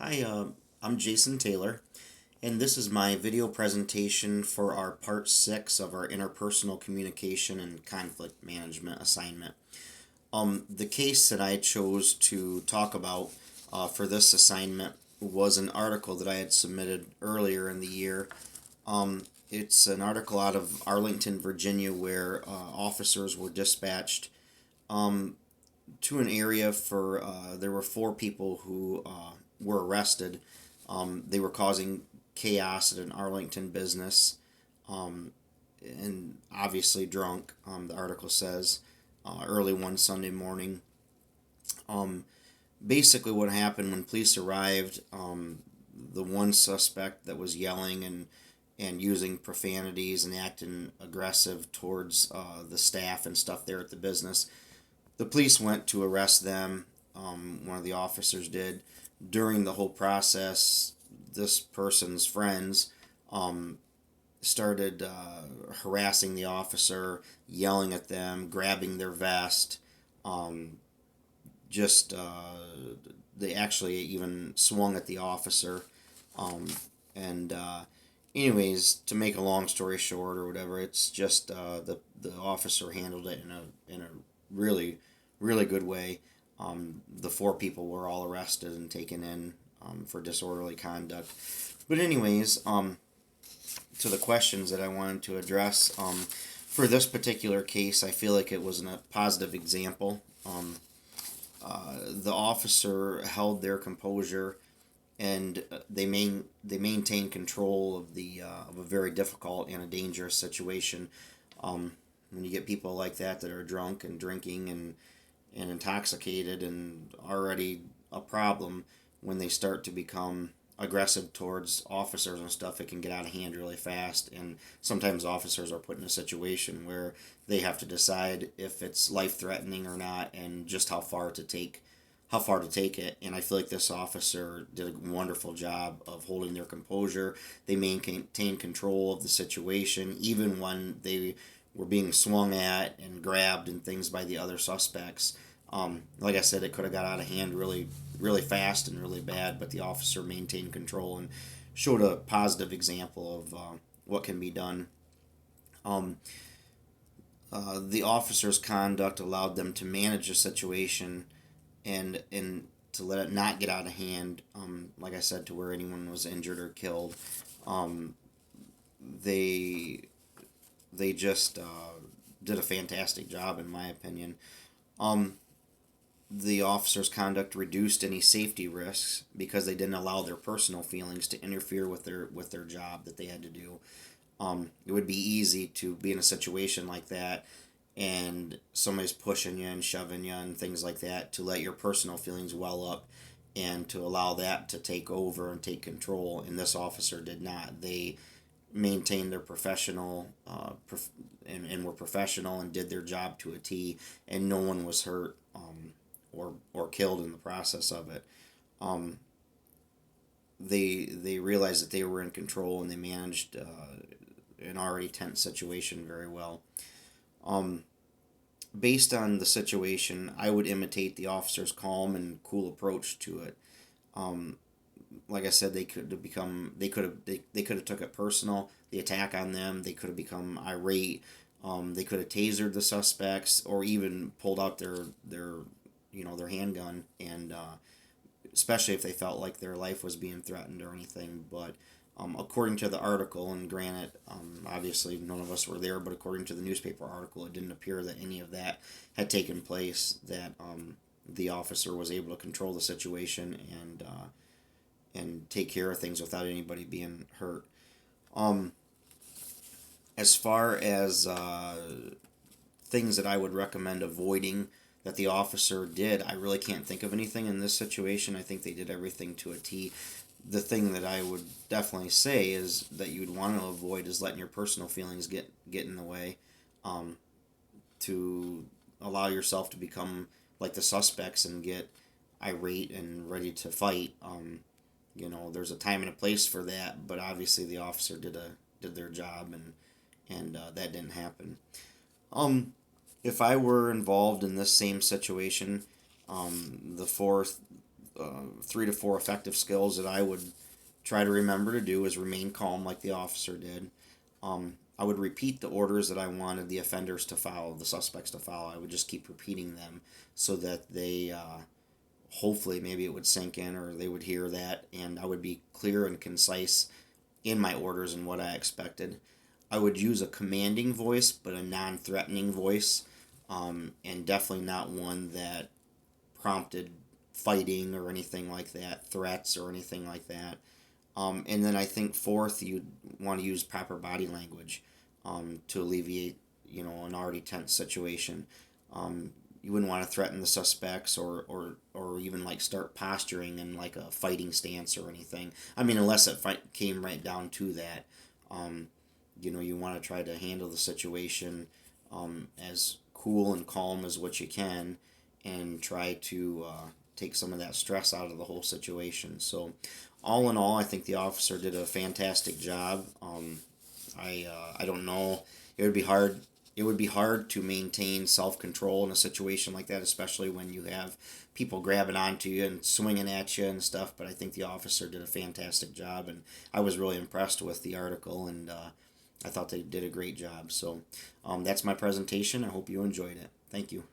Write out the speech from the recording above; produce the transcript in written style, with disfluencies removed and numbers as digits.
Hi, I'm Jason Taylor, and this is my video presentation for our part 6 of our interpersonal communication and conflict management assignment. The case that I chose to talk about for this assignment was an article that I had submitted earlier in the year. It's an article out of Arlington, Virginia, where officers were dispatched um, to an area for there were four people who were arrested. They were causing chaos at an Arlington business, um, and obviously drunk. The article says early one Sunday morning. Um, Basically, what happened when police arrived, the one suspect that was yelling and using profanities and acting aggressive towards the staff and stuff there at the business. The police went to arrest them. One of the officers did. During the whole process, this person's friends um, started harassing the officer, yelling at them, grabbing their vest. Um, just they actually even swung at the officer. Um, and anyways, to make a long story short or whatever, it's just the officer handled it in a really really good way. The four people were all arrested and taken in for disorderly conduct. But anyways, to the questions that I wanted to address, for this particular case, I feel like it was a positive example. The officer held their composure and they maintain control of the of a very difficult and a dangerous situation. When you get people like that are drunk and drinking and intoxicated and already a problem, when they start to become aggressive towards officers and stuff, it can get out of hand really fast. And sometimes officers are put in a situation where they have to decide if it's life threatening or not, and just how far to take it. And I feel like this officer did a wonderful job of holding their composure. They maintained control of the situation, even when they were being swung at and grabbed and things by the other suspects. Like I said, it could have got out of hand really, really fast and really bad, but the officer maintained control and showed a positive example of what can be done. Um, the officer's conduct allowed them to manage the situation and to let it not get out of hand. Like I said, to where anyone was injured or killed. Um, they they just did a fantastic job, in my opinion. Um, the officer's conduct reduced any safety risks because they didn't allow their personal feelings to interfere with their job that they had to do. It would be easy to be in a situation like that and somebody's pushing you and shoving you and things like that, to let your personal feelings well up and to allow that to take over and take control. And this officer did not. They maintained their professional and were professional and did their job to a T, and no one was hurt or killed in the process of it. Um, they realized that they were in control and they managed an already tense situation very well. Um, Based on the situation, I would imitate the officer's calm and cool approach to it. Um, like I said, they could have took it personal. The attack on them, they could have become irate. They could have tasered the suspects or even pulled out their handgun, and especially if they felt like their life was being threatened or anything. But according to the article, and granted, obviously none of us were there, but according to the newspaper article, it didn't appear that any of that had taken place. That the officer was able to control the situation and take care of things without anybody being hurt. Um, as far as things that I would recommend avoiding that the officer did, I really can't think of anything in this situation. I think they did everything to a T. The thing that I would definitely say is that you would want to avoid is letting your personal feelings get in the way, um, to allow yourself to become like the suspects and get irate and ready to fight. There's a time and a place for that, but obviously the officer did their job, and that didn't happen. Um, if I were involved in this same situation, the fourth 3 to 4 effective skills that I would try to remember to do is remain calm like the officer did. I would repeat the orders that I wanted the offenders to follow, the suspects to follow. I would just keep repeating them so that they, hopefully, maybe it would sink in or they would hear that, and I would be clear and concise in my orders and what I expected. I would use a commanding voice, but a non threatening voice, and definitely not one that prompted fighting or anything like that, threats or anything like that. And then I think fourth, you'd want to use proper body language to alleviate, an already tense situation. You wouldn't want to threaten the suspects or even like start posturing in like a fighting stance or anything. I mean, unless it came right down to that. You want to try to handle the situation as cool and calm as what you can and try to take some of that stress out of the whole situation. So, all in all, I think the officer did a fantastic job. I don't know. It would be hard. It would be hard to maintain self control in a situation like that, especially when you have people grabbing onto you and swinging at you and stuff. But I think the officer did a fantastic job, and I was really impressed with the article, and I thought they did a great job. So that's my presentation. I hope you enjoyed it. Thank you.